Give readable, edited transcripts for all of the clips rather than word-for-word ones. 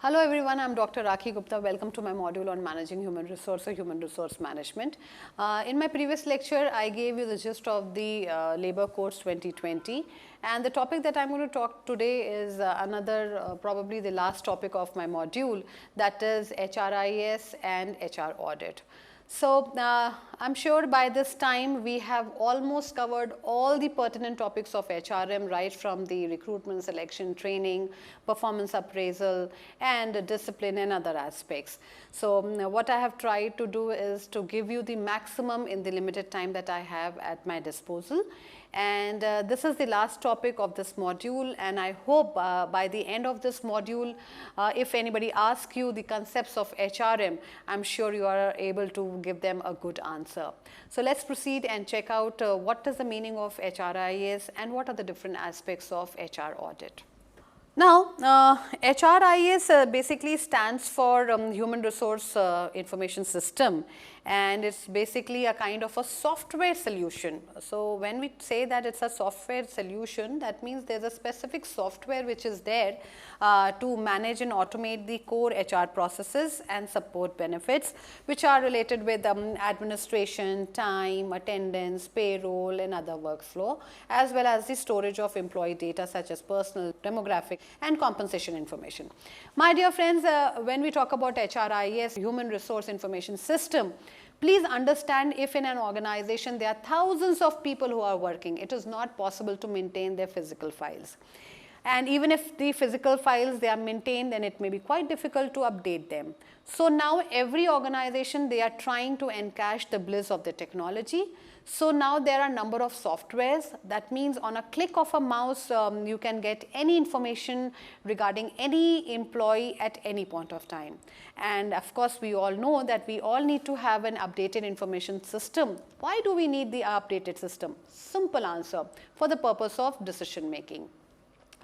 Hello everyone, I am Dr. Rakhi Gupta. Welcome to my module on managing human resource or human resource management. In my previous lecture, I gave you the gist of the labor course 2020, and the topic that I am going to talk today is probably the last topic of my module, that is HRIS and HR audit. So, I am sure by this time we have almost covered all the pertinent topics of HRM, right from the recruitment, selection, training, performance appraisal and discipline and other aspects. So, what I have tried to do is to give you the maximum in the limited time that I have at my disposal. And this is the last topic of this module, and I hope by the end of this module, if anybody asks you the concepts of HRM, I am sure you are able to give them a good answer. So, let us proceed and check out what is the meaning of HRIS and what are the different aspects of HR audit. Now, HRIS basically stands for Human Resource Information System, and it's basically a kind of a software solution. So, when we say that it's a software solution, that means there's a specific software which is there to manage and automate the core HR processes and support benefits which are related with administration, time, attendance, payroll and other workflow, as well as the storage of employee data such as personal, demographic and compensation information. My dear friends, when we talk about HRIS, Human Resource Information System, please understand, if in an organization there are thousands of people who are working, it is not possible to maintain their physical files. And even if the physical files they are maintained, then it may be quite difficult to update them. So now every organization, they are trying to encash the bliss of the technology. So now there are a number of softwares. That means on a click of a mouse, you can get any information regarding any employee at any point of time. And of course, we all know that we all need to have an updated information system. Why do we need the updated system? Simple answer: for the purpose of decision making.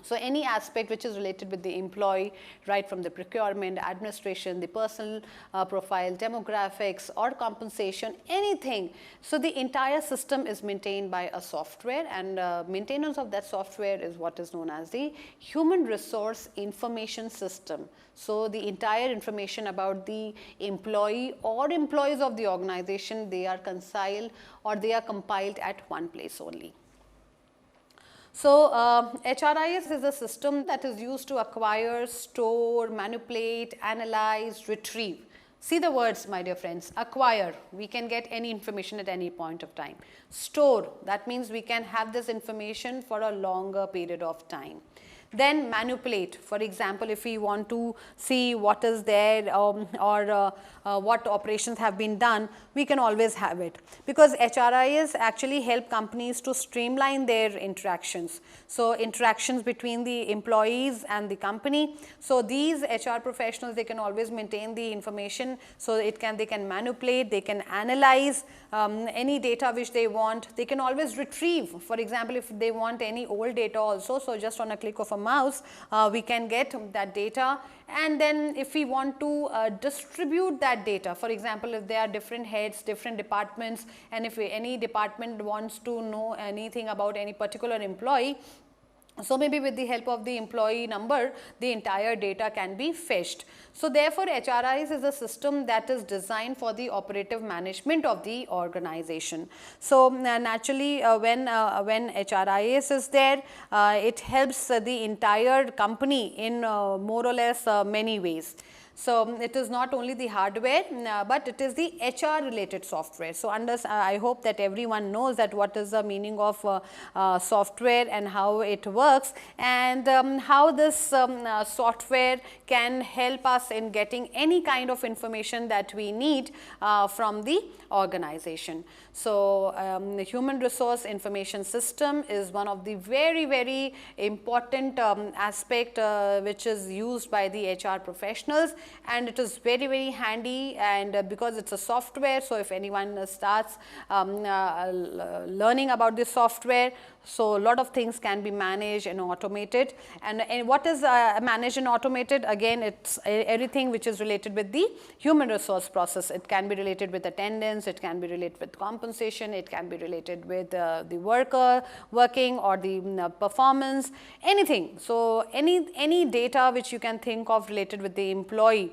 So, any aspect which is related with the employee, right from the procurement, administration, the personal profile, demographics or compensation, anything. So, the entire system is maintained by a software, and maintenance of that software is what is known as the Human Resource Information System. So, the entire information about the employee or employees of the organization, they are conciled or they are compiled at one place only. So, HRIS is a system that is used to acquire, store, manipulate, analyze, retrieve. See the words, my dear friends. Acquire, we can get any information at any point of time. Store, that means we can have this information for a longer period of time. Then manipulate, for example, if we want to see what is there what operations have been done, we can always have it, because HRIS actually help companies to streamline their interactions. So, interactions between the employees and the company. So, these HR professionals, they can always maintain the information. So, they can manipulate, they can analyze any data which they want. They can always retrieve, for example, if they want any old data also. So, just on a click of a mouse, we can get that data. And then if we want to distribute that data, for example, if there are different heads, different departments, and if any department wants to know anything about any particular employee, so maybe with the help of the employee number, the entire data can be fetched. So, therefore, HRIS is a system that is designed for the operative management of the organization. So, naturally, when HRIS is there, it helps the entire company in more or less many ways. So, it is not only the hardware, but it is the HR related software. So, I hope that everyone knows that what is the meaning of software and how it works, and how this software can help us in getting any kind of information that we need from the organization. So, the Human Resource Information System is one of the very important aspect which is used by the HR professionals, and it is very handy, and because it's a software. So, if anyone starts learning about this software, So, a lot of things can be managed and automated. And what is managed and automated? Again, it's everything which is related with the human resource process. It can be related with attendance, it can be related with compensation, it can be related with the worker working or the performance, anything. So, any data which you can think of related with the employee,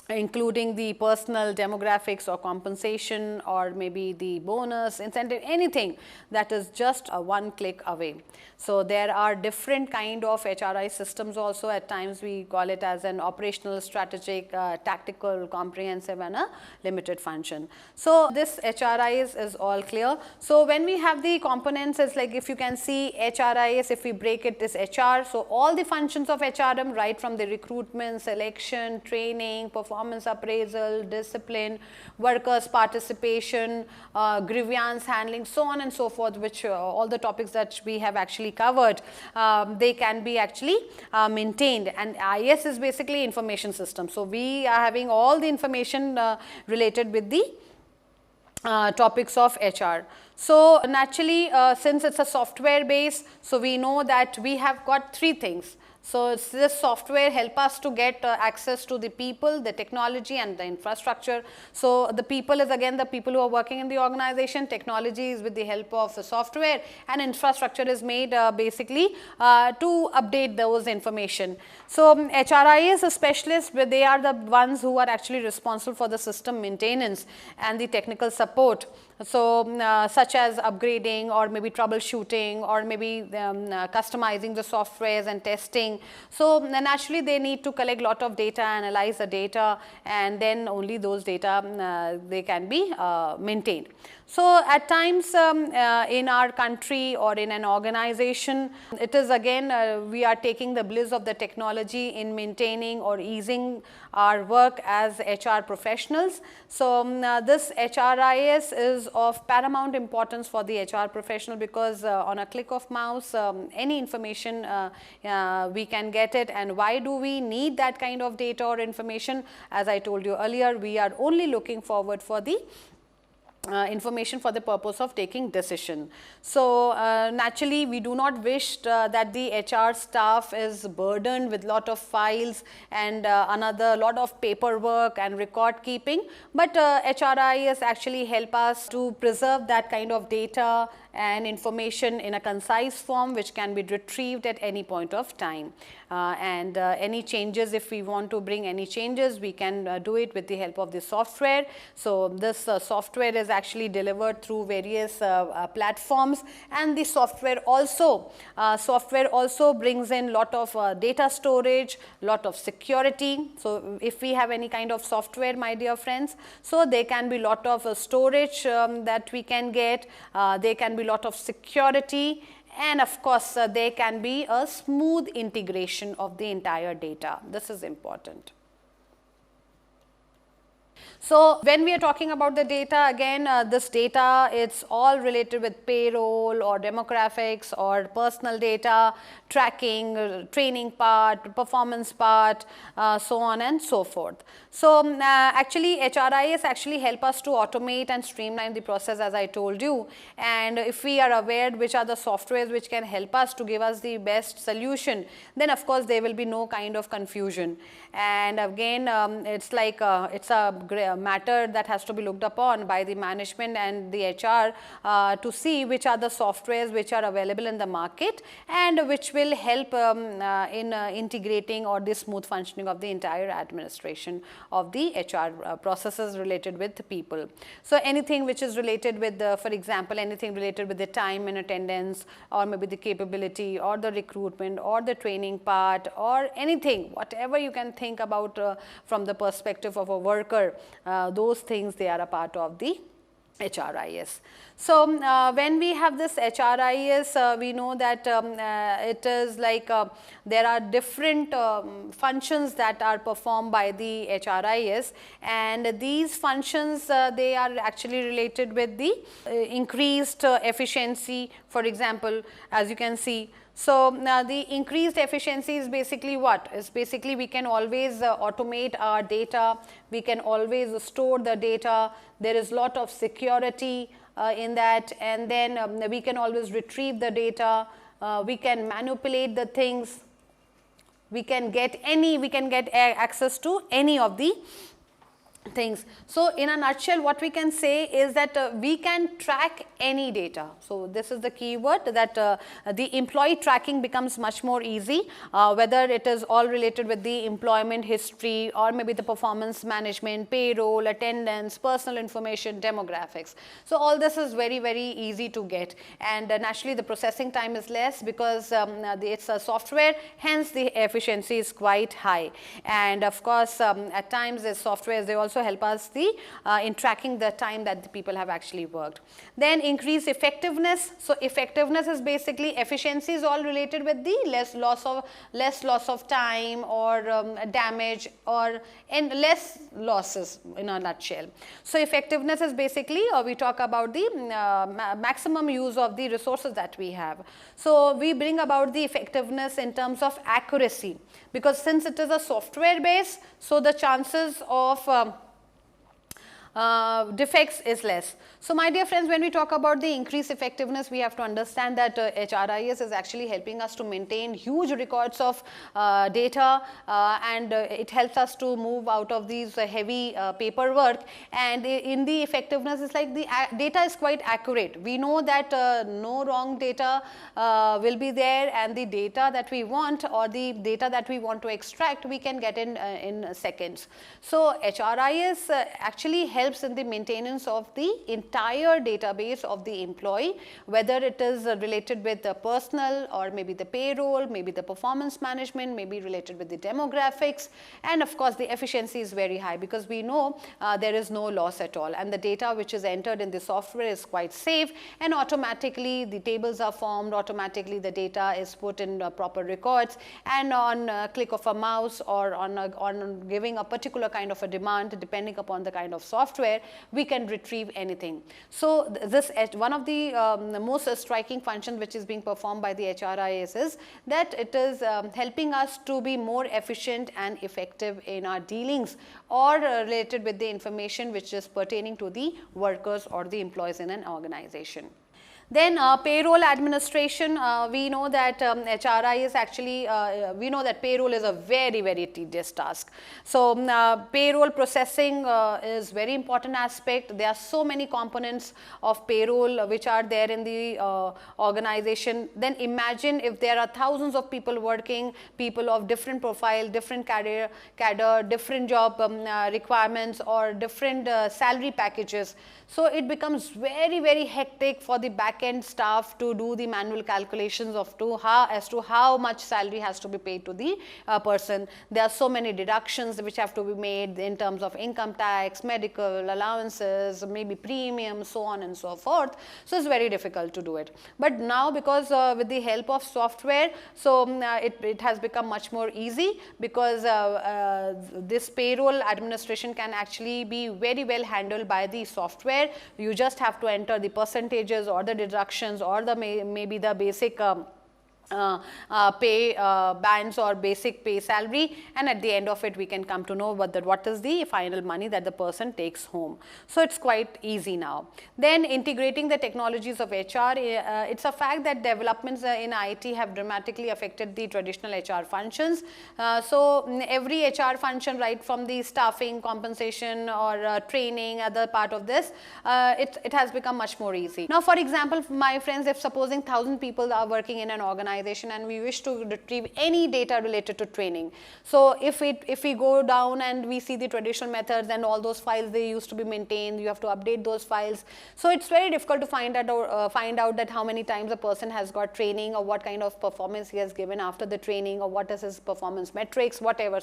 including the personal demographics or compensation or maybe the bonus, incentive, anything that is just one click away. So, there are different kind of HRIS systems also. At times we call it as an operational, strategic, tactical, comprehensive and a limited function. So, this HRIS is all clear. So, when we have the components, it's like if you can see HRIS, if we break it, is HR. So, all the functions of HRM, right from the recruitment, selection, training, performance appraisal, discipline, workers participation, grievance handling, so on and so forth, which all the topics that we have actually covered, they can be actually maintained. And IS is basically information system. So, we are having all the information related with the topics of HR. So, naturally, since it's a software base, so we know that we have got three things. So, this software help us to get access to the people, the technology and the infrastructure. So, the people is again the people who are working in the organization, technology is with the help of the software, and infrastructure is made basically to update those information. So, HRIS specialists, they are the ones who are actually responsible for the system maintenance and the technical support. So, such as upgrading or maybe troubleshooting or maybe customizing the softwares and testing. So, naturally they need to collect lot of data, analyze the data, and then only those data they can be maintained. So, at times in our country or in an organization, it is again we are taking the bliss of the technology in maintaining or easing our work as HR professionals. So, this HRIS is of paramount importance for the HR professional, because on a click of mouse any information we can get it. And why do we need that kind of data or information? As I told you earlier, we are only looking forward for the information for the purpose of taking decision. So, naturally we do not wish that the HR staff is burdened with lot of files and another lot of paperwork and record keeping, but HRIS actually help us to preserve that kind of data and information in a concise form which can be retrieved at any point of time. And any changes, if we want to bring any changes, we can do it with the help of the software. So, this software is actually delivered through various platforms, and the software also brings in lot of data storage, lot of security. So, if we have any kind of software, my dear friends, so there can be lot of storage that we can get, there can be lot of security, and of course, there can be a smooth integration of the entire data. This is important. So, when we are talking about the data, again this data, it's all related with payroll or demographics or personal data, tracking, training part, performance part, so on and so forth. So, actually HRIS actually help us to automate and streamline the process, as I told you, and if we are aware which are the softwares which can help us to give us the best solution, then of course there will be no kind of confusion. And again it's like it's a matter that has to be looked upon by the management and the HR to see which are the softwares which are available in the market and which will help in integrating or the smooth functioning of the entire administration of the HR processes related with the people. So, anything which is related with the, for example, anything related with the time and attendance, or maybe the capability or the recruitment or the training part, or anything, whatever you can think about from the perspective of a worker, those things, they are a part of the HRIS. So, when we have this HRIS, we know that it is like there are different functions that are performed by the HRIS, and these functions they are actually related with the increased efficiency. For example, as you can see, so the increased efficiency is basically what? Is basically we can always automate our data, we can always store the data, there is lot of security, in that, and then we can always retrieve the data, we can manipulate the things, we can get access to any of the things. So in a nutshell, what we can say is that we can track any data. So this is the key word, that the employee tracking becomes much more easy, whether it is all related with the employment history or maybe the performance management, payroll, attendance, personal information, demographics. So all this is very, very easy to get, and naturally the processing time is less because it's a software, hence the efficiency is quite high. And of course at times the softwares, they also help us in tracking the time that the people have actually worked. Then increase effectiveness. So effectiveness is basically, efficiency is all related with the less loss of time or damage or less losses in a nutshell. So effectiveness is basically, we talk about the maximum use of the resources that we have. So we bring about the effectiveness in terms of accuracy, because since it is a software base, so the chances of defects is less. So my dear friends, when we talk about the increased effectiveness, we have to understand that HRIS is actually helping us to maintain huge records of data, and it helps us to move out of these heavy paperwork. And in the effectiveness, it's like the data is quite accurate. We know that no wrong data will be there, and the data that we want or the data that we want to extract, we can get in seconds. So HRIS actually helps in the maintenance of the entire database of the employee, whether it is related with the personal or maybe the payroll, maybe the performance management, maybe related with the demographics, and of course the efficiency is very high because we know there is no loss at all, and the data which is entered in the software is quite safe, and automatically the tables are formed, automatically the data is put in proper records, and on a click of a mouse or on giving a particular kind of a demand, depending upon the kind of software, we can retrieve anything. So this one of the most striking functions which is being performed by the HRIS is that it is helping us to be more efficient and effective in our dealings or related with the information which is pertaining to the workers or the employees in an organization. Then payroll administration, we know that HRIS actually, we know that payroll is a very, very tedious task. So payroll processing is very important aspect. There are so many components of payroll which are there in the organization. Then imagine if there are thousands of people working, people of different profile, different cadre, different job requirements or different salary packages. So it becomes very, very hectic for the back-end staff to do the manual calculations as to how much salary has to be paid to the person. There are so many deductions which have to be made in terms of income tax, medical allowances, maybe premiums, so on and so forth. So it's very difficult to do it. But now, because with the help of software, so it has become much more easy, because this payroll administration can actually be very well handled by the software. You just have to enter the percentages or the deductions or the maybe the basic pay bands or basic pay salary, and at the end of it we can come to know what is the final money that the person takes home. So it's quite easy now. Then integrating the technologies of HR, it's a fact that developments in IT have dramatically affected the traditional HR functions. So every HR function, right from the staffing, compensation or training, other part of this, it has become much more easy. Now for example, my friends, if supposing 1,000 people are working in an organization and we wish to retrieve any data related to training. So if we go down and we see the traditional methods and all those files, they used to be maintained, you have to update those files. So it's very difficult to find out that how many times a person has got training or what kind of performance he has given after the training or what is his performance metrics, whatever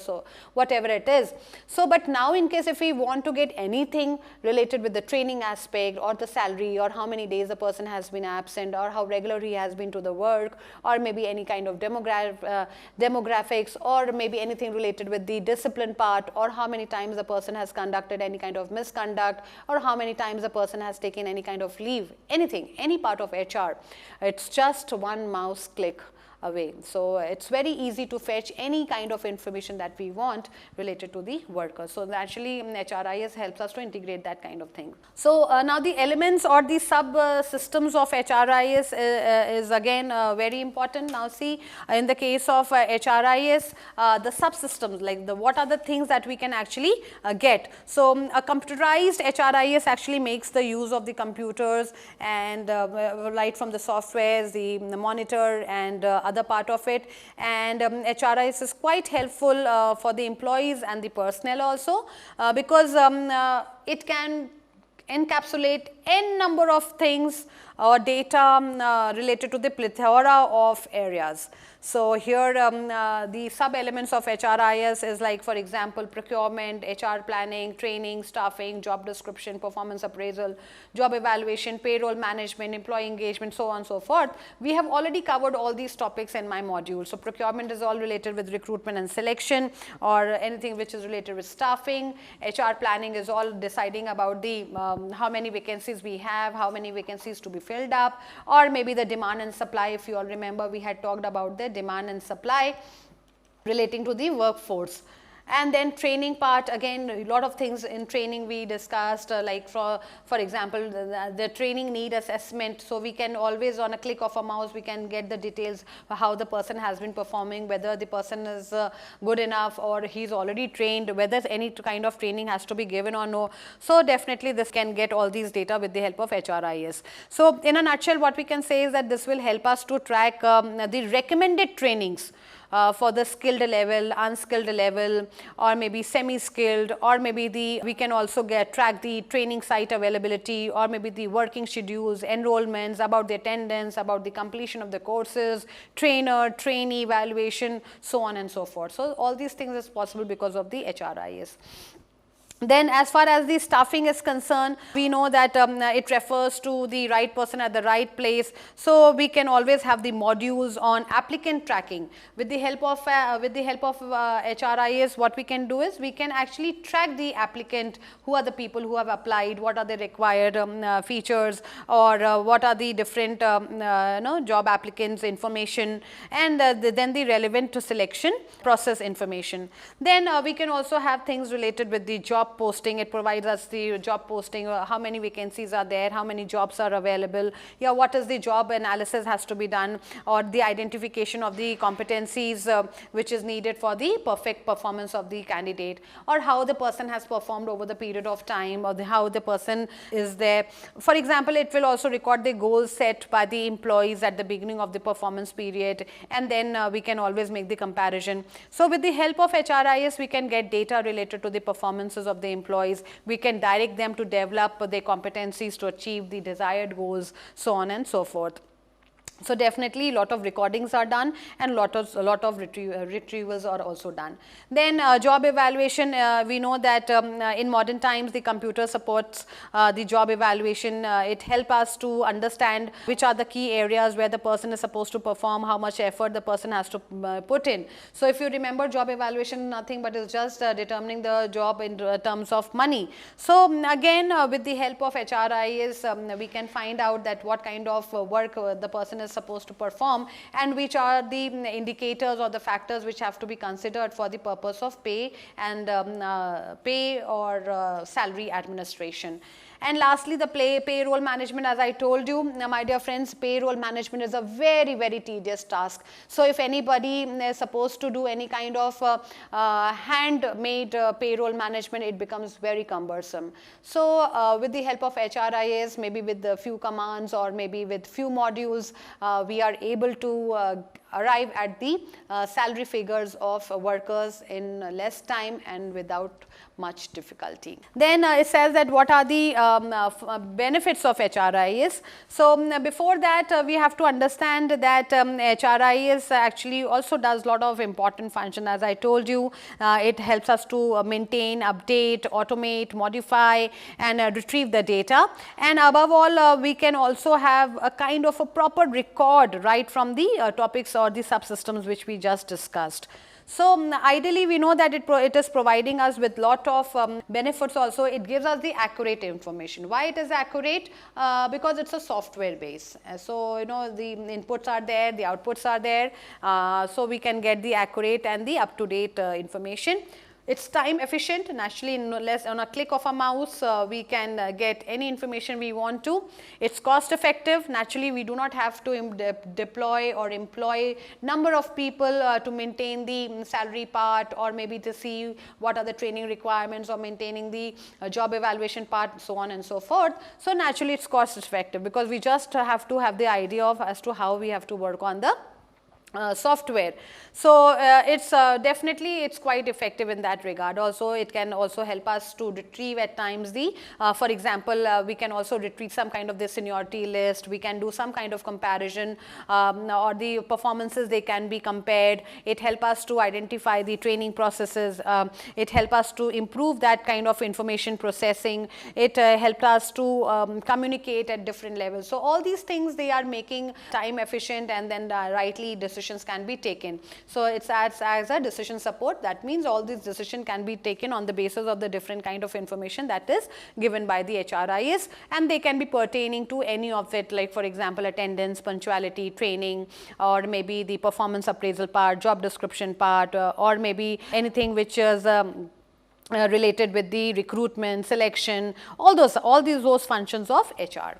it is. So but now in case if we want to get anything related with the training aspect or the salary or how many days the person has been absent or how regular he has been to the work, or maybe any kind of demographics, or maybe anything related with the discipline part, or how many times the person has conducted any kind of misconduct, or how many times the person has taken any kind of leave, anything, any part of HR. It's just one mouse click. away. So it's very easy to fetch any kind of information that we want related to the worker. So naturally HRIS helps us to integrate that kind of thing. So now the elements or the subsystems of HRIS is again very important. Now see, in the case of HRIS, the subsystems, like what are the things that we can actually get. So a computerized HRIS actually makes the use of the computers and right from the softwares, the monitor and other part of it, and HRIS is quite helpful for the employees and the personnel also, because it can encapsulate n number of things or data related to the plethora of areas. So here the sub elements of HRIS is like, for example, procurement, HR planning, training, staffing, job description, performance appraisal, job evaluation, payroll management, employee engagement, so on and so forth. We have already covered all these topics in my module. So procurement is all related with recruitment and selection, or anything which is related with staffing. HR planning is all deciding about the how many vacancies we have, how many vacancies to be filled up, or maybe the demand and supply. If you all remember, we had talked about the demand and supply relating to the workforce. And then training part, again a lot of things in training we discussed, like for example the training need assessment. So we can always, on a click of a mouse, we can get the details how the person has been performing, whether the person is good enough or he's already trained, whether any kind of training has to be given or no. So definitely this can get all these data with the help of HRIS. So in a nutshell, what we can say is that this will help us to track the recommended trainings for the skilled level, unskilled level, or maybe semi-skilled, or maybe we can also track the training site availability, or maybe the working schedules, enrollments, about the attendance, about the completion of the courses, trainer, trainee evaluation, so on and so forth. So all these things is possible because of the HRIS. Then as far as the staffing is concerned, we know that it refers to the right person at the right place. So we can always have the modules on applicant tracking. With the help of HRIS, what we can do is we can actually track the applicant, who are the people who have applied, what are the required features, or what are the different job applicants information, and then the relevant to selection process information. Then we can also have things related with the job posting. It provides us the job posting, how many vacancies are there, how many jobs are available, what is the job analysis has to be done, or the identification of the competencies which is needed for the perfect performance of the candidate, or how the person has performed over the period of time, or how the person is there. For example, it will also record the goals set by the employees at the beginning of the performance period, and then we can always make the comparison. So with the help of HRIS, we can get data related to the performances of the employees. We can direct them to develop their competencies to achieve the desired goals, so on and so forth. So definitely a lot of recordings are done, and lot of retrievals are also done. Then job evaluation, we know that in modern times the computer supports the job evaluation. It helps us to understand which are the key areas where the person is supposed to perform, how much effort the person has to put in. So if you remember, job evaluation nothing but is just determining the job in terms of money. So again with the help of HRIS, we can find out that what kind of work the person is supposed to perform, and which are the indicators or the factors which have to be considered for the purpose of pay and pay or salary administration. And lastly, the payroll management. As I told you, my dear friends, payroll management is a very, very tedious task. So if anybody is supposed to do any kind of handmade payroll management, it becomes very cumbersome. So with the help of HRIS, maybe with a few commands or maybe with few modules, we are able to arrive at the salary figures of workers in less time and without much difficulty. Then it says that what are the benefits of HRIS. So before that we have to understand that HRIS actually also does a lot of important function. As I told you, it helps us to maintain, update, automate, modify and retrieve the data, and above all we can also have a kind of a proper record right from the topics or the subsystems which we just discussed. So, ideally we know that it is providing us with lot of benefits also. It gives us the accurate information. Why it is accurate? Because it is a software base. So, you know, the inputs are there, the outputs are there, so we can get the accurate and the up to date information. It's time efficient, naturally in less on a click of a mouse we can get any information we want to. It's cost effective, naturally we do not have to deploy or employ number of people to maintain the salary part, or maybe to see what are the training requirements, or maintaining the job evaluation part, so on and so forth. So naturally it's cost effective, because we just have to have the idea of as to how we have to work on the software. So, it's definitely it's quite effective in that regard. Also it can also help us to retrieve at times the for example, we can also retrieve some kind of the seniority list, we can do some kind of comparison, or the performances they can be compared. It help us to identify the training processes, it help us to improve that kind of information processing, it helped us to communicate at different levels. So, all these things they are making time efficient, and then rightly decisions can be taken. So, it acts as a decision support. That means all these decisions can be taken on the basis of the different kind of information that is given by the HRIS, and they can be pertaining to any of it, like for example attendance, punctuality, training, or maybe the performance appraisal part, job description part, or maybe anything which is related with the recruitment, selection, all those functions of HR.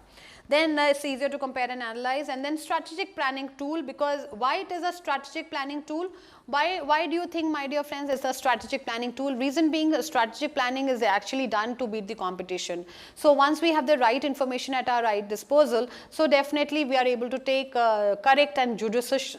Then it's easier to compare and analyze. And then strategic planning tool, because why it is a strategic planning tool? Why do you think, my dear friends, it's a strategic planning tool? Reason being, strategic planning is actually done to beat the competition. So, once we have the right information at our right disposal, so definitely we are able to take correct and judicious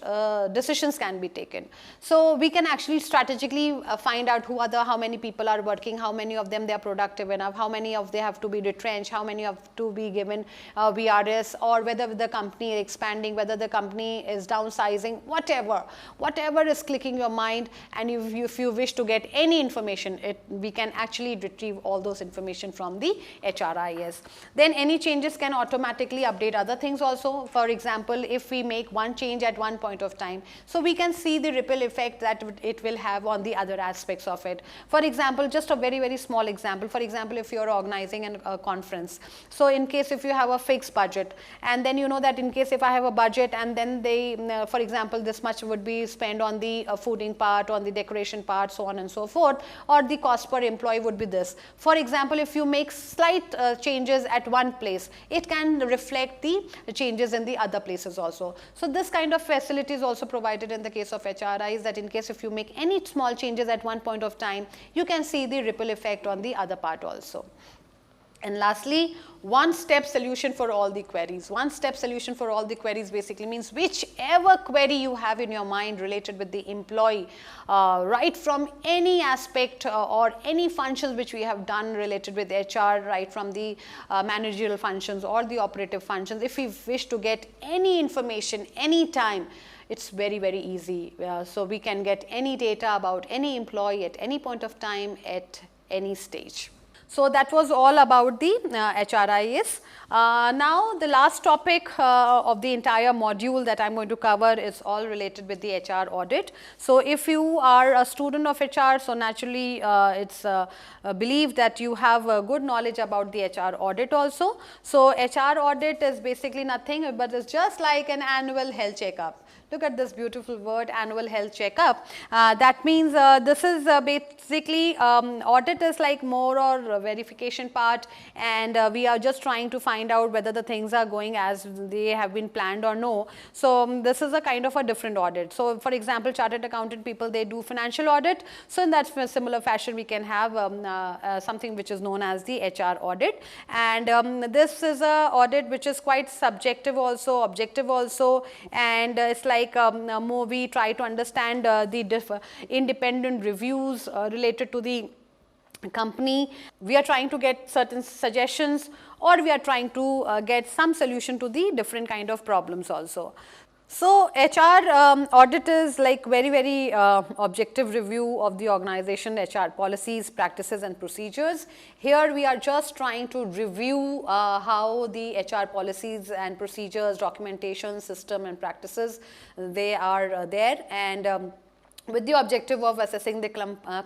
decisions can be taken. So, we can actually strategically find out how many people are working, how many of them they are productive enough, how many of they have to be retrenched, how many have to be given VRS, or whether the company is expanding, whether the company is downsizing, whatever is clicking your mind. And if you wish to get any information, we can actually retrieve all those information from the HRIS. Then any changes can automatically update other things also. For example, if we make one change at one point of time, so we can see the ripple effect that it will have on the other aspects of it. For example, just a very small example. For example, if you are organizing a conference, so in case if you have a fixed budget, and then you know that in case if I have a budget, and then they for example this much would be spent on the fooding part, on the decoration part, so on and so forth, or the cost per employee would be this. For example, if you make slight changes at one place, it can reflect the changes in the other places also. So, this kind of facility is also provided in the case of HRIs, that in case if you make any small changes at one point of time, you can see the ripple effect on the other part also. And lastly, one-step solution for all the queries. One-step solution for all the queries basically means whichever query you have in your mind related with the employee, right from any aspect or any functions which we have done related with HR, right from the managerial functions or the operative functions. If we wish to get any information anytime, it's very easy. So, we can get any data about any employee at any point of time at any stage. So, that was all about the HRIS. Now, the last topic of the entire module that I am going to cover is all related with the HR audit. So, if you are a student of HR, so naturally it is believed that you have a good knowledge about the HR audit also. So, HR audit is basically nothing but it is just like an annual health checkup. Look at this beautiful word, annual health checkup. That means this is basically audit is like more or verification part, and we are just trying to find out whether the things are going as they have been planned or no. So, this is a kind of a different audit. So, for example, chartered accountant people, they do financial audit. So, in that similar fashion we can have something which is known as the HR audit, and this is a audit which is quite subjective also, objective also, and it's like more we try to understand the independent reviews related to the company. We are trying to get certain suggestions, or we are trying to get some solution to the different kind of problems also. So, HR audit is like very objective review of the organization HR policies, practices and procedures. Here we are just trying to review how the HR policies and procedures, documentation, system and practices, they are there, and with the objective of assessing the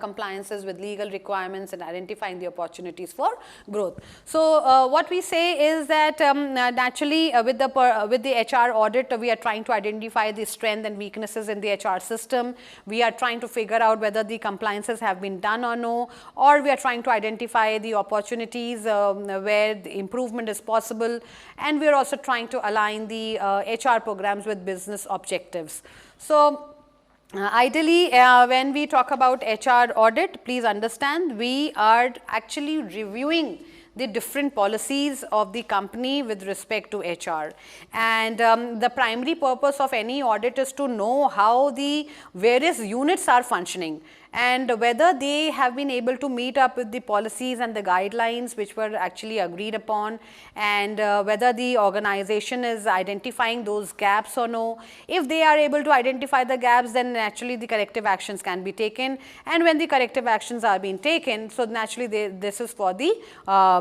compliances with legal requirements and identifying the opportunities for growth. So, what we say is that naturally with the HR audit, we are trying to identify the strength and weaknesses in the HR system. We are trying to figure out whether the compliances have been done or no, or we are trying to identify the opportunities where the improvement is possible, and we are also trying to align the HR programs with business objectives. So, ideally, when we talk about HR audit, please understand we are actually reviewing the different policies of the company with respect to HR, and the primary purpose of any audit is to know how the various units are functioning and whether they have been able to meet up with the policies and the guidelines which were actually agreed upon, and whether the organization is identifying those gaps or no. If they are able to identify the gaps, then naturally the corrective actions can be taken, and when the corrective actions are being taken, so naturally this is for the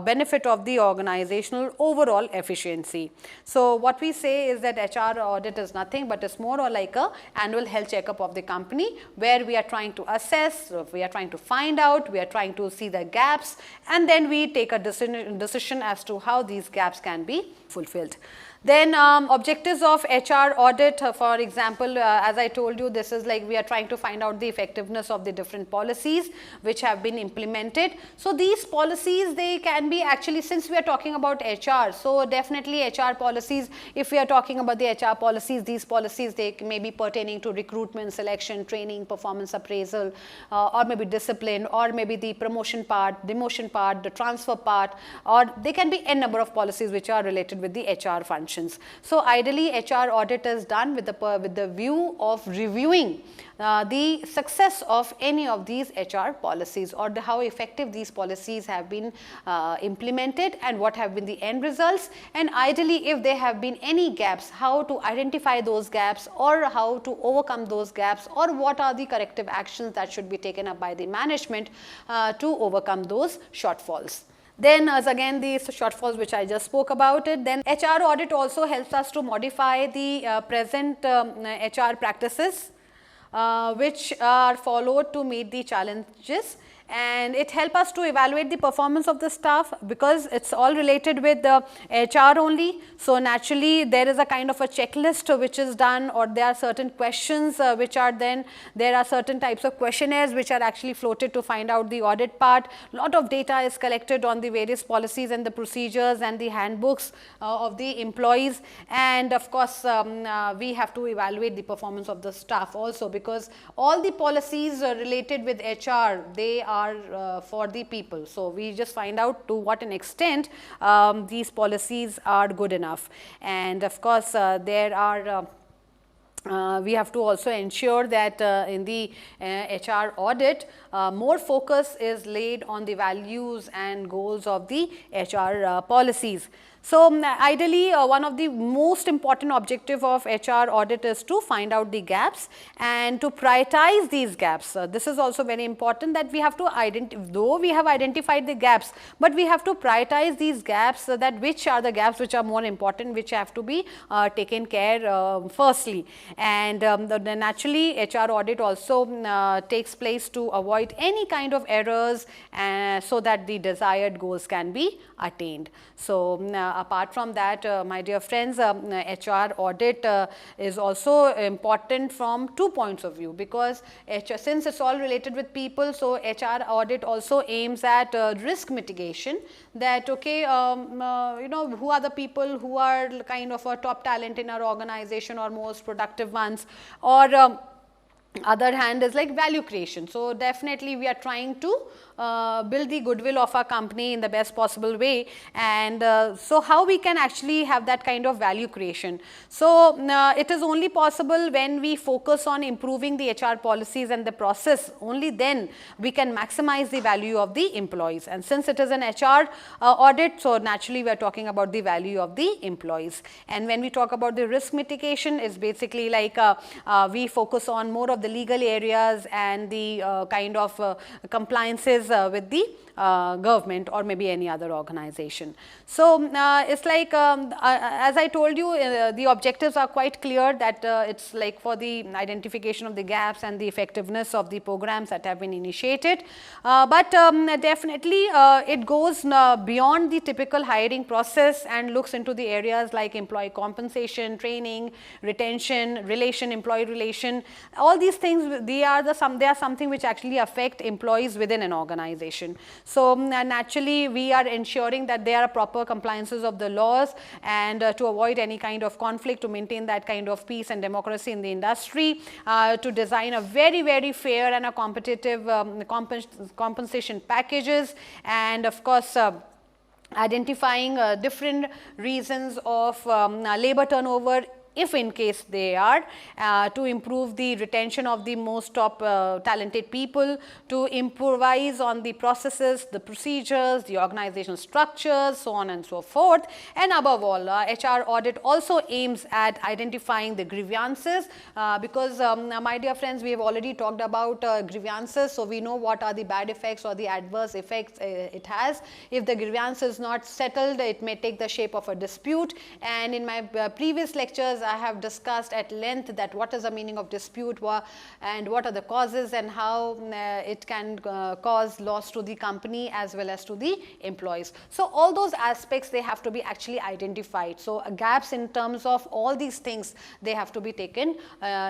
benefit of the organizational overall efficiency. So, what we say is that HR audit is nothing but it's more or like a annual health checkup of the company, where we are trying to assess, we are trying to find out, we are trying to see the gaps, and then we take a decision as to how these gaps can be fulfilled. Then objectives of HR audit, for example, as I told you, this is like we are trying to find out the effectiveness of the different policies which have been implemented. So, these policies, they can be actually, since we are talking about HR, so definitely HR policies, if we are talking about the HR policies, these policies, they may be pertaining to recruitment, selection, training, performance appraisal, or maybe discipline, or maybe the promotion part, demotion part, the transfer part, or they can be n number of policies which are related with the HR function. So, ideally HR audit is done with the view of reviewing the success of any of these HR policies, or how effective these policies have been implemented and what have been the end results, and ideally if there have been any gaps, how to identify those gaps or how to overcome those gaps, or what are the corrective actions that should be taken up by the management to overcome those shortfalls. Then as again these shortfalls which I just spoke about it, then HR audit also helps us to modify the present HR practices which are followed to meet the challenges, and it helps us to evaluate the performance of the staff, because it's all related with the HR only. So, naturally there is a kind of a checklist which is done, or there are certain questions which are then, there are certain types of questionnaires which are actually floated to find out the audit part. Lot of data is collected on the various policies and the procedures and the handbooks of the employees, and of course we have to evaluate the performance of the staff also, because all the policies related with HR, they are for the people. So, we just find out to what an extent these policies are good enough, and of course there are we have to also ensure that in the HR audit more focus is laid on the values and goals of the HR policies. So, ideally one of the most important objective of HR audit is to find out the gaps and to prioritize these gaps. This is also very important, that we have to identify, though we have identified the gaps, but we have to prioritize these gaps, so that which are the gaps which are more important, which have to be taken care firstly. And naturally HR audit also takes place to avoid any kind of errors so that the desired goals can be attained. So, apart from that, my dear friends, HR audit is also important from two points of view, because since it's all related with people, so HR audit also aims at risk mitigation, that okay, you know, who are the people who are kind of a top talent in our organization or most productive ones, or other hand is like value creation. So definitely we are trying to build the goodwill of our company in the best possible way, and so how we can actually have that kind of value creation. So it is only possible when we focus on improving the HR policies and the process, only then we can maximize the value of the employees. And since it is an HR audit, so naturally we are talking about the value of the employees. And when we talk about the risk mitigation, it's basically like we focus on more of the legal areas and the kind of compliances with the government or maybe any other organization. So it's like as I told you, the objectives are quite clear, that it's like for the identification of the gaps and the effectiveness of the programs that have been initiated. But definitely it goes beyond the typical hiring process and looks into the areas like employee compensation, training, retention, employee relation. All these things, they are something which actually affect employees within an organization. So naturally we are ensuring that there are proper compliances of the laws, and to avoid any kind of conflict, to maintain that kind of peace and democracy in the industry, to design a very fair and a competitive compensation packages, and of course identifying different reasons of labor turnover, if in case they are, to improve the retention of the most top talented people, to improvise on the processes, the procedures, the organizational structures, so on and so forth. And above all, HR audit also aims at identifying the grievances, because my dear friends, we have already talked about grievances, so we know what are the bad effects or the adverse effects it has. If the grievance is not settled, it may take the shape of a dispute, and in my previous lectures I have discussed at length that what is the meaning of dispute and what are the causes, and how it can cause loss to the company as well as to the employees. So all those aspects, they have to be actually identified. So gaps in terms of all these things, they have to be taken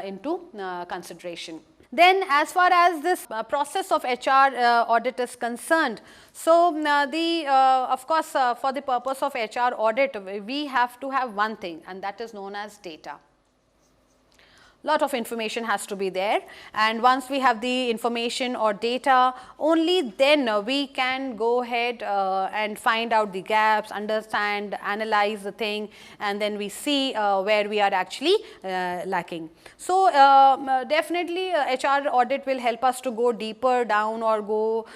into consideration. Then as far as this process of HR audit is concerned, so of course for the purpose of HR audit, we have to have one thing, and that is known as data. Lot of information has to be there, and once we have the information or data, only then we can go ahead and find out the gaps, understand, analyze the thing, and then we see where we are actually lacking. So definitely HR audit will help us to go deeper down, or go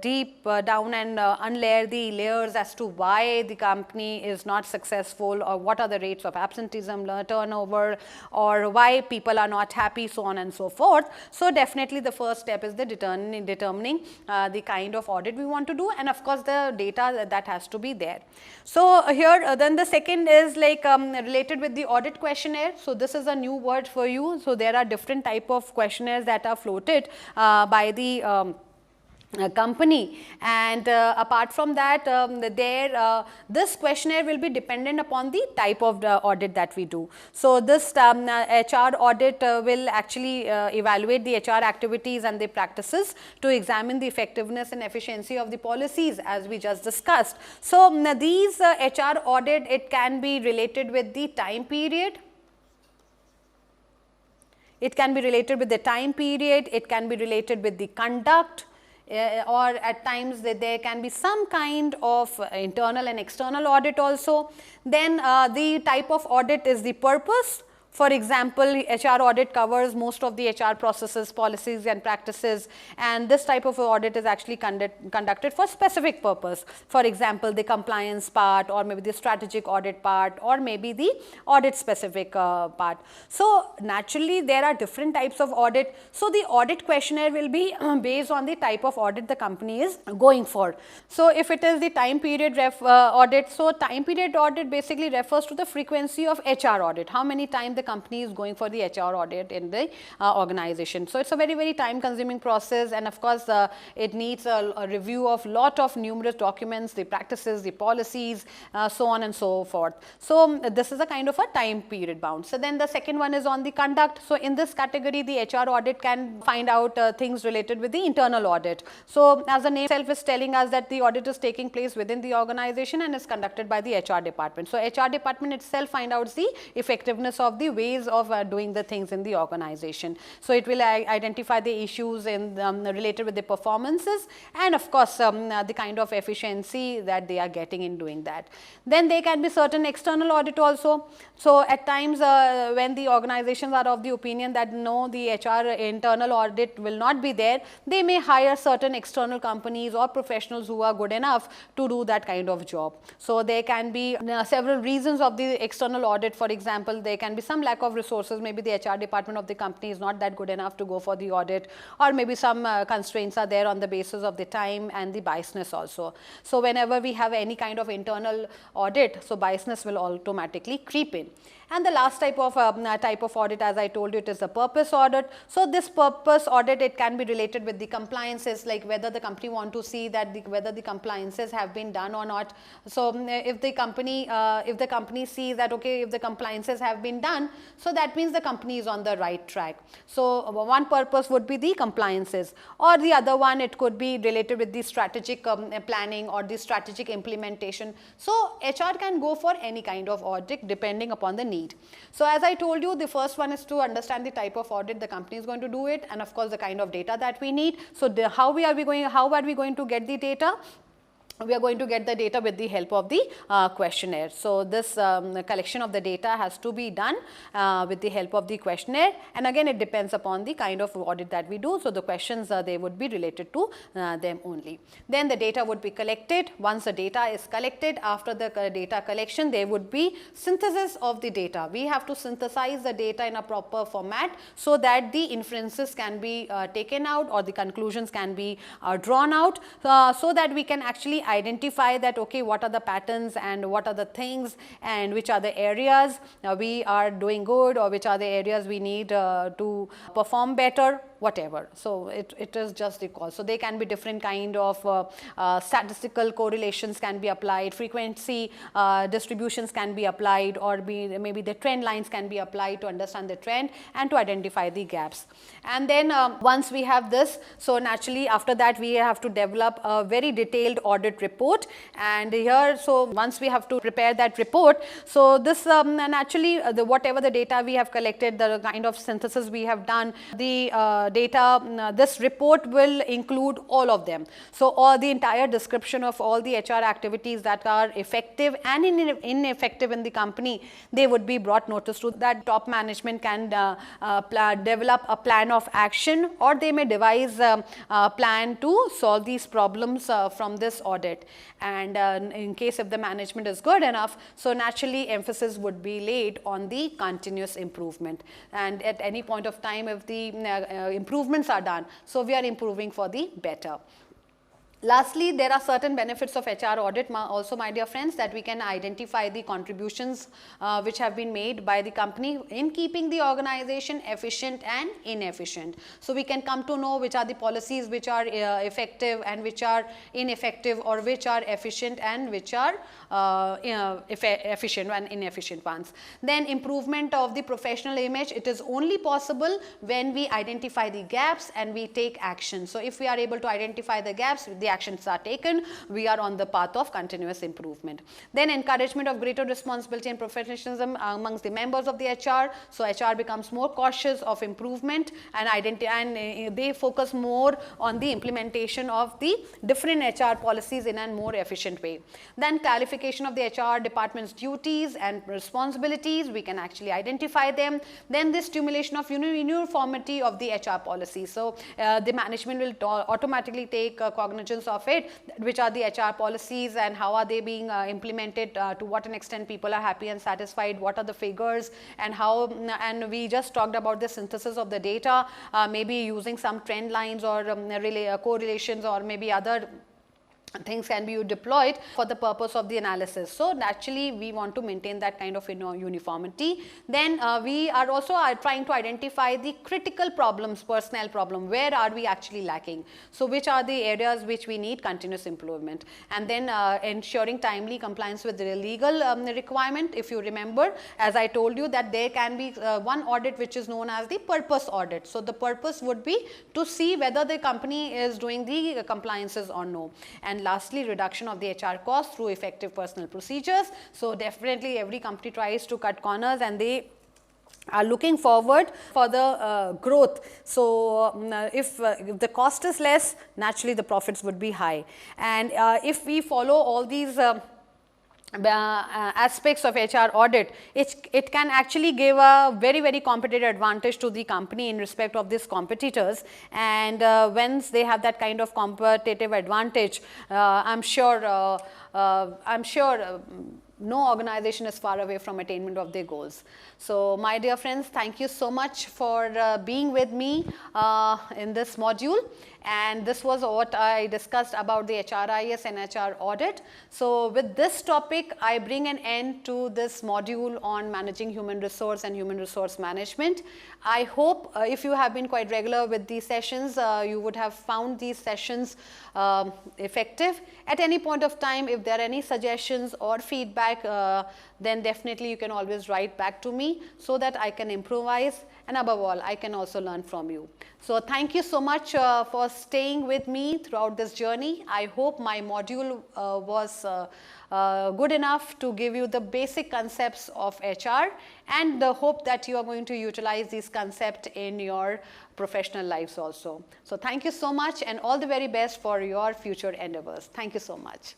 deep down and unlayer the layers as to why the company is not successful, or what are the rates of absenteeism, turnover, or why people are not happy, so on and so forth. So definitely the first step is the determining the kind of audit we want to do, and of course the data that has to be there. So here then the second is like related with the audit questionnaire. So this is a new word for you. So there are different type of questionnaires that are floated by the company, and apart from that this questionnaire will be dependent upon the type of the audit that we do. So this HR audit will actually evaluate the HR activities and the practices to examine the effectiveness and efficiency of the policies, as we just discussed. So these HR audit, it can be related with the time period. It can be related with the time period, it can be related with the conduct, or at times there can be some kind of internal and external audit also. Then the type of audit is the purpose. For example, HR audit covers most of the HR processes, policies and practices, and this type of audit is actually conducted for specific purpose. For example, the compliance part, or maybe the strategic audit part, or maybe the audit specific part. So naturally there are different types of audit. So the audit questionnaire will be based on the type of audit the company is going for. So if it is the time period audit, so time period audit basically refers to the frequency of HR audit, how many times the company is going for the HR audit in the organization. So it's a very time consuming process, and of course it needs a review of lot of numerous documents, the practices, the policies, so on and so forth. So this is a kind of a time period bound. So then the second one is on the conduct. So in this category, the HR audit can find out things related with the internal audit. So as the name itself is telling us that the audit is taking place within the organization and is conducted by the HR department. So HR department itself finds out the effectiveness of the the ways of doing the things in the organization. So it will identify the issues related with the performances, and of course the kind of efficiency that they are getting in doing that. Then there can be certain external audit also. So at times when the organizations are of the opinion that no, the HR internal audit will not be there, they may hire certain external companies or professionals who are good enough to do that kind of job. So there can be several reasons of the external audit. For example, there can be some lack of resources, maybe the HR department of the company is not that good enough to go for the audit, or maybe some constraints are there on the basis of the time and the biasness also. So whenever we have any kind of internal audit, so biasness will automatically creep in. And the last type of audit, as I told you, it is a purpose audit. So this purpose audit, it can be related with the compliances, like whether the company want to see that whether the compliances have been done or not. So if the company sees that okay, if the compliances have been done, so that means the company is on the right track. So one purpose would be the compliances, or the other one, it could be related with the strategic planning or the strategic implementation. So HR can go for any kind of audit depending upon the need. So as I told you, the first one is to understand the type of audit the company is going to do it, and of course the kind of data that we need. So how are we going to get the data? We are going to get the data with the help of the questionnaire. So this collection of the data has to be done with the help of the questionnaire, and again it depends upon the kind of audit that we do. So the questions they would be related to them only. Then the data would be collected. Once the data is collected, after the data collection, there would be synthesis of the data. We have to synthesize the data in a proper format so that the inferences can be taken out, or the conclusions can be drawn out, so that we can actually identify that okay, what are the patterns and what are the things and which are the areas we are doing good, or which are the areas we need to perform better, whatever. So it is just the call. So they can be different kind of statistical correlations can be applied, frequency distributions can be applied, or maybe the trend lines can be applied to understand the trend and to identify the gaps. And then once we have this, so naturally after that we have to develop a very detailed audit report. And here, so once we have to prepare that report, so this naturally whatever the data we have collected, the kind of synthesis we have done, the data, this report will include all of them. So all the entire description of all the HR activities that are effective and ineffective in the company, they would be brought notice to. That top management can develop a plan of action, or they may devise a plan to solve these problems from this audit. And in case if the management is good enough, so naturally emphasis would be laid on the continuous improvement. And at any point of time, if the improvements are done, so we are improving for the better. Lastly, there are certain benefits of HR audit also, my dear friends, that we can identify the contributions which have been made by the company in keeping the organization efficient and inefficient. So we can come to know which are the policies which are effective and which are ineffective, or which are efficient and which are efficient and inefficient ones. Then improvement of the professional image, it is only possible when we identify the gaps and we take action. So if we are able to identify the gaps, the actions are taken, we are on the path of continuous improvement. Then encouragement of greater responsibility and professionalism amongst the members of the HR. So HR becomes more cautious of improvement and they focus more on the implementation of the different HR policies in a more efficient way. Then clarification of the HR department's duties and responsibilities, we can actually identify them. Then the stimulation of uniformity of the HR policy. So the management will automatically take cognizance of it, which are the HR policies and how are they being implemented, to what an extent people are happy and satisfied, what are the figures, and how, and we just talked about the synthesis of the data, maybe using some trend lines or correlations, or maybe other things can be deployed for the purpose of the analysis. So naturally we want to maintain that kind of uniformity. Then we are also trying to identify the critical problems, personnel problem, where are we actually lacking, so which are the areas which we need continuous improvement. And then ensuring timely compliance with the legal requirement. If you remember, as I told you, that there can be one audit which is known as the purpose audit. So the purpose would be to see whether the company is doing the compliances or no. And lastly, reduction of the HR costs through effective personnel procedures. So definitely every company tries to cut corners, and they are looking forward for the growth. So, if the cost is less, naturally the profits would be high. And if we follow all these aspects of HR audit, it can actually give a very competitive advantage to the company in respect of these competitors. And once they have that kind of competitive advantage, I'm sure no organization is far away from attainment of their goals. So, my dear friends, thank you so much for being with me in this module. And this was what I discussed about the HRIS and HR audit. So, with this topic, I bring an end to this module on managing human resource and human resource management. I hope if you have been quite regular with these sessions, you would have found these sessions effective. At any point of time, if there are any suggestions or feedback, then definitely you can always write back to me so that I can improvise, and above all, I can also learn from you. So, thank you so much for staying with me throughout this journey. I hope my module was good enough to give you the basic concepts of HR, and the hope that you are going to utilize these concepts in your professional lives also. So, thank you so much, and all the very best for your future endeavors. Thank you so much.